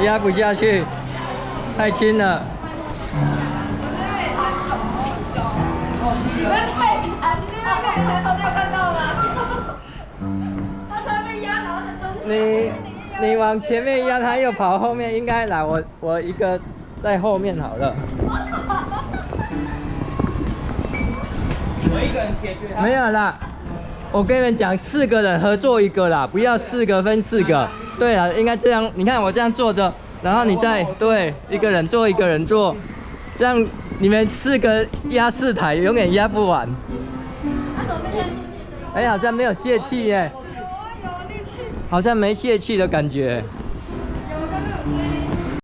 压不下去，太轻了。你们太平台，你在那个抬头，你有看到吗？他突然被压，然后你往前面压，他又跑后面，应该来我一个在后面好了。我一个人解决。没有啦，我跟你们讲，4个人合作一个啦，不要4个分4个。对了，应该这样。你看我这样坐着，然后你再对一个人坐一个人坐，这样你们4个压4台，永远压不完。他怎么变成哎，好像没有泄气耶。有力气。好像没泄气的感觉。有，刚刚有声音。